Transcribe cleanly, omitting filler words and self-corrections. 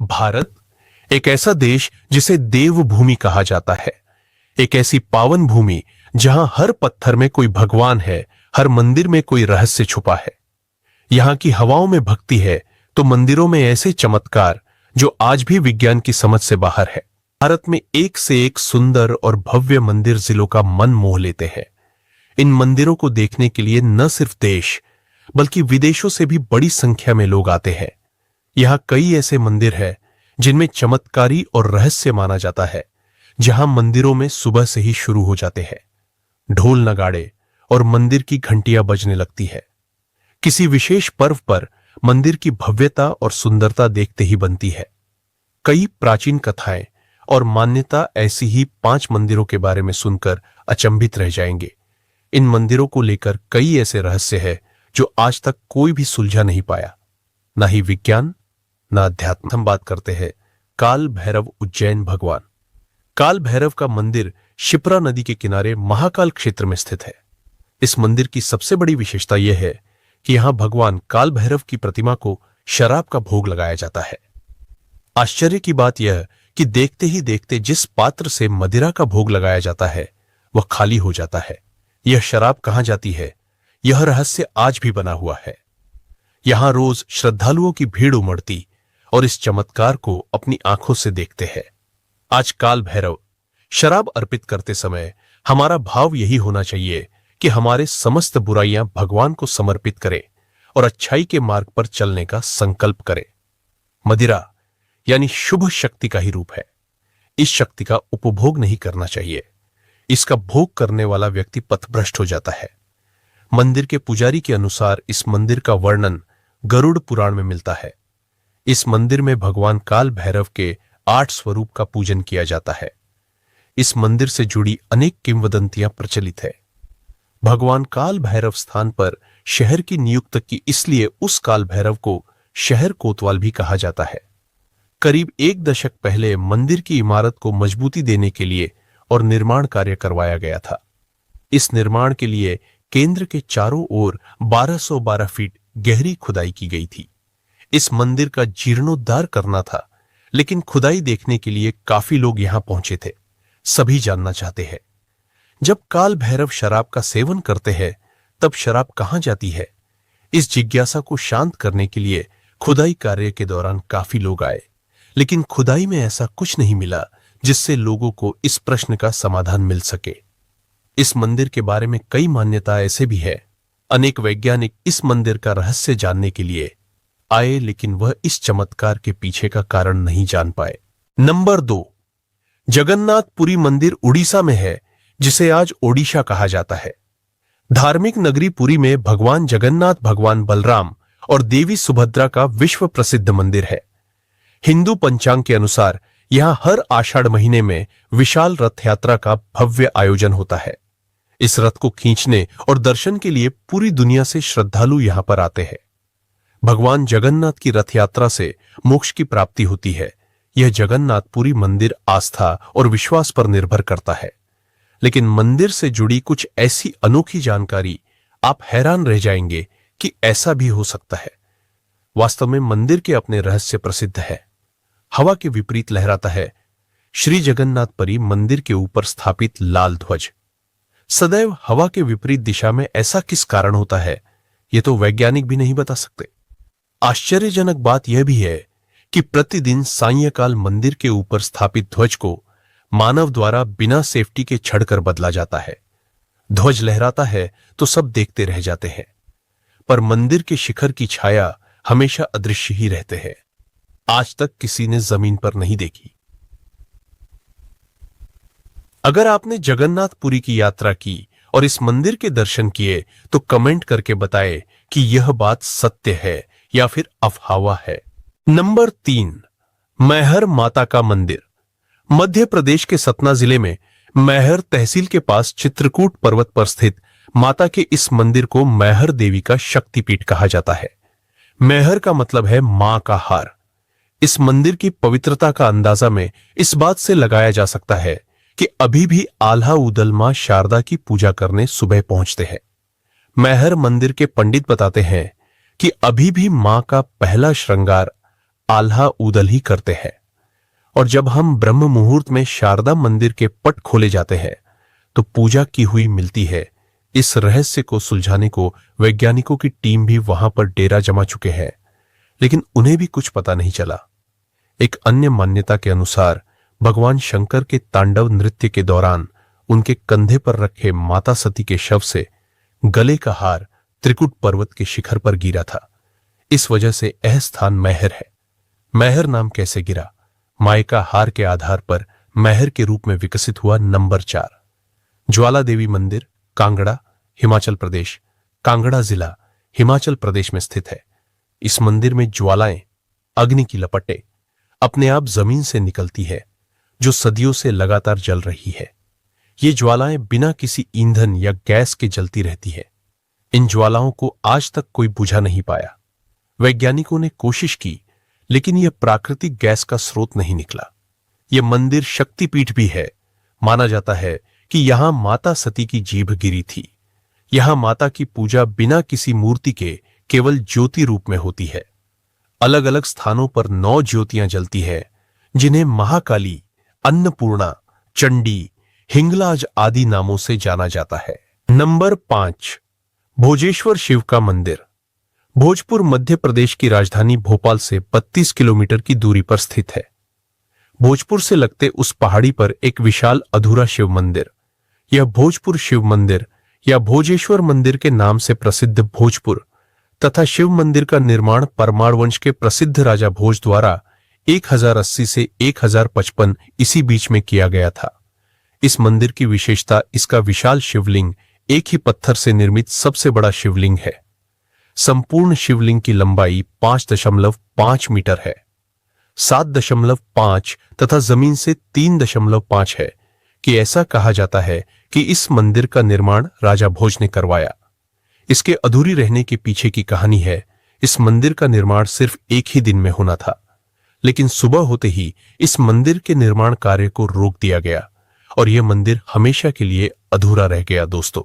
भारत एक ऐसा देश जिसे देवभूमि कहा जाता है। एक ऐसी पावन भूमि जहां हर पत्थर में कोई भगवान है, हर मंदिर में कोई रहस्य छुपा है। यहां की हवाओं में भक्ति है तो मंदिरों में ऐसे चमत्कार जो आज भी विज्ञान की समझ से बाहर है। भारत में एक से एक सुंदर और भव्य मंदिर जिलों का मन मोह लेते हैं। इन मंदिरों को देखने के लिए न सिर्फ देश बल्कि विदेशों से भी बड़ी संख्या में लोग आते हैं। यहां कई ऐसे मंदिर हैं जिनमें चमत्कारी और रहस्य माना जाता है, जहां मंदिरों में सुबह से ही शुरू हो जाते हैं। ढोल नगाड़े और मंदिर की घंटियां बजने लगती है। किसी विशेष पर्व पर मंदिर की भव्यता और सुंदरता देखते ही बनती है। कई प्राचीन कथाएं और मान्यता ऐसी ही 5 मंदिरों के बारे में सुनकर अचंभित रह जाएंगे। इन मंदिरों को लेकर कई ऐसे रहस्य हैं जो आज तक कोई भी सुलझा नहीं पाया, ना ही विज्ञान ना अध्यात्म। हम बात करते हैं काल भैरव उज्जैन भगवान। काल भैरव का मंदिर शिप्रा नदी के किनारे महाकाल क्षेत्र में स्थित है। इस मंदिर की सबसे बड़ी विशेषता यह है कि यहां भगवान काल भैरव की प्रतिमा को शराब का भोग लगाया जाता है। आश्चर्य की बात यह कि देखते ही देखते जिस पात्र से मदिरा का भोग लगाया जाता है वह खाली हो जाता है। यह शराब कहां जाती है, यह रहस्य आज भी बना हुआ है। यहां रोज श्रद्धालुओं की भीड़ उमड़ती और इस चमत्कार को अपनी आंखों से देखते हैं। आज काल भैरव शराब अर्पित करते समय हमारा भाव यही होना चाहिए कि हमारे समस्त बुराइयां भगवान को समर्पित करें और अच्छाई के मार्ग पर चलने का संकल्प करें। मदिरा यानी शुभ शक्ति का ही रूप है। इस शक्ति का उपभोग नहीं करना चाहिए। इसका भोग करने वाला व्यक्ति पथभ्रष्ट हो जाता है। मंदिर के पुजारी के अनुसार इस मंदिर का वर्णन गरुड़ पुराण में मिलता है। इस मंदिर में भगवान काल भैरव के 8 स्वरूप का पूजन किया जाता है। इस मंदिर से जुड़ी अनेक किंवदंतियां प्रचलित है। भगवान काल भैरव स्थान पर शहर की नियुक्त की, इसलिए उस काल भैरव को शहर कोतवाल भी कहा जाता है। करीब 1 दशक पहले मंदिर की इमारत को मजबूती देने के लिए और निर्माण कार्य करवाया गया था। इस निर्माण के लिए केंद्र के चारों ओर 1212 फीट गहरी खुदाई की गई थी। इस मंदिर का जीर्णोद्धार करना था, लेकिन खुदाई देखने के लिए काफी लोग यहां पहुंचे थे। सभी जानना चाहते हैं, जब काल भैरव शराब का सेवन करते हैं तब शराब कहां जाती है? इस जिज्ञासा को शांत करने के लिए खुदाई कार्य के दौरान काफी लोग आए, लेकिन खुदाई में ऐसा कुछ नहीं मिला जिससे लोगों को इस प्रश्न का समाधान मिल सके। इस मंदिर के बारे में कई मान्यता ऐसे भी है। अनेक वैज्ञानिक इस मंदिर का रहस्य जानने के लिए आए, लेकिन वह इस चमत्कार के पीछे का कारण नहीं जान पाए। नंबर 2, जगन्नाथपुरी मंदिर उड़ीसा में है, जिसे आज ओडिशा कहा जाता है। धार्मिक नगरी पुरी में भगवान जगन्नाथ, भगवान बलराम और देवी सुभद्रा का विश्व प्रसिद्ध मंदिर है। हिंदू पंचांग के अनुसार यहां हर आषाढ़ महीने में विशाल रथ यात्रा का भव्य आयोजन होता है। इस रथ को खींचने और दर्शन के लिए पूरी दुनिया से श्रद्धालु यहां पर आते हैं। भगवान जगन्नाथ की रथ यात्रा से मोक्ष की प्राप्ति होती है। यह जगन्नाथपुरी मंदिर आस्था और विश्वास पर निर्भर करता है, लेकिन मंदिर से जुड़ी कुछ ऐसी अनोखी जानकारी आप हैरान रह जाएंगे कि ऐसा भी हो सकता है। वास्तव में मंदिर के अपने रहस्य प्रसिद्ध है। हवा के विपरीत लहराता है श्री जगन्नाथपुरी मंदिर के ऊपर स्थापित लाल ध्वज। सदैव हवा के विपरीत दिशा में ऐसा किस कारण होता है, यह तो वैज्ञानिक भी नहीं बता सकते। आश्चर्यजनक बात यह भी है कि प्रतिदिन सायंकाल मंदिर के ऊपर स्थापित ध्वज को मानव द्वारा बिना सेफ्टी के छड़कर बदला जाता है। ध्वज लहराता है तो सब देखते रह जाते हैं, पर मंदिर के शिखर की छाया हमेशा अदृश्य ही रहते हैं। आज तक किसी ने जमीन पर नहीं देखी। अगर आपने जगन्नाथपुरी की यात्रा की और इस मंदिर के दर्शन किए तो कमेंट करके बताएं कि यह बात सत्य है या फिर अफवाह है। नंबर 3, मैहर माता का मंदिर। मध्य प्रदेश के सतना जिले में मैहर तहसील के पास चित्रकूट पर्वत पर स्थित माता के इस मंदिर को मैहर देवी का शक्तिपीठ कहा जाता है। मैहर का मतलब है मां का हार। इस मंदिर की पवित्रता का अंदाजा में इस बात से लगाया जा सकता है कि अभी भी आल्हा उदल मां शारदा की पूजा करने सुबह पहुंचते हैं। मैहर मंदिर के पंडित बताते हैं कि अभी भी मां का पहला श्रृंगार आल्हा उदल ही करते हैं। और जब हम ब्रह्म मुहूर्त में शारदा मंदिर के पट खोले जाते हैं तो पूजा की हुई मिलती है। इस रहस्य को सुलझाने को वैज्ञानिकों की टीम भी वहां पर डेरा जमा चुके हैं, लेकिन उन्हें भी कुछ पता नहीं चला। एक अन्य मान्यता के अनुसार भगवान शंकर के तांडव नृत्य के दौरान उनके कंधे पर रखे माता सती के शव से गले का हार त्रिकुट पर्वत के शिखर पर गिरा था। इस वजह से यह स्थान मैहर है। मैहर नाम कैसे गिरा? माय का हार के आधार पर मैहर के रूप में विकसित हुआ। नंबर 4, ज्वाला देवी मंदिर, कांगड़ा, हिमाचल प्रदेश। कांगड़ा जिला हिमाचल प्रदेश में स्थित है। इस मंदिर में ज्वालाएं, अग्नि की लपटें अपने आप जमीन से निकलती है, जो सदियों से लगातार जल रही है। ये ज्वालाएं बिना किसी ईंधन या गैस के जलती रहती है। इन ज्वालाओं को आज तक कोई बुझा नहीं पाया। वैज्ञानिकों ने कोशिश की, लेकिन यह प्राकृतिक गैस का स्रोत नहीं निकला। यह मंदिर शक्तिपीठ भी है। माना जाता है कि यहां माता सती की जीभ गिरी थी। यहां माता की पूजा बिना किसी मूर्ति के केवल ज्योति रूप में होती है। अलग अलग स्थानों पर 9 ज्योतियां जलती है, जिन्हें महाकाली, अन्नपूर्णा, चंडी, हिंगलाज आदि नामों से जाना जाता है। नंबर 5, भोजेश्वर शिव का मंदिर। भोजपुर मध्य प्रदेश की राजधानी भोपाल से 32 किलोमीटर की दूरी पर स्थित है। भोजपुर से लगते उस पहाड़ी पर एक विशाल अधूरा शिव मंदिर, यह भोजपुर शिव मंदिर या भोजेश्वर मंदिर के नाम से प्रसिद्ध भोजपुर तथा शिव मंदिर का निर्माण परमार वंश के प्रसिद्ध राजा भोज द्वारा 1080 से 1055 इसी बीच में किया गया था। इस मंदिर की विशेषता इसका विशाल शिवलिंग एक ही पत्थर से निर्मित सबसे बड़ा शिवलिंग है। संपूर्ण शिवलिंग की लंबाई 5.5 मीटर है, 7.5 तथा जमीन से 3.5 है। कि ऐसा कहा जाता है कि इस मंदिर का निर्माण राजा भोज ने करवाया। इसके अधूरी रहने के पीछे की कहानी है, इस मंदिर का निर्माण सिर्फ एक ही दिन में होना था, लेकिन सुबह होते ही इस मंदिर के निर्माण कार्य को रोक दिया गया और यह मंदिर हमेशा के लिए अधूरा रह गया। दोस्तों,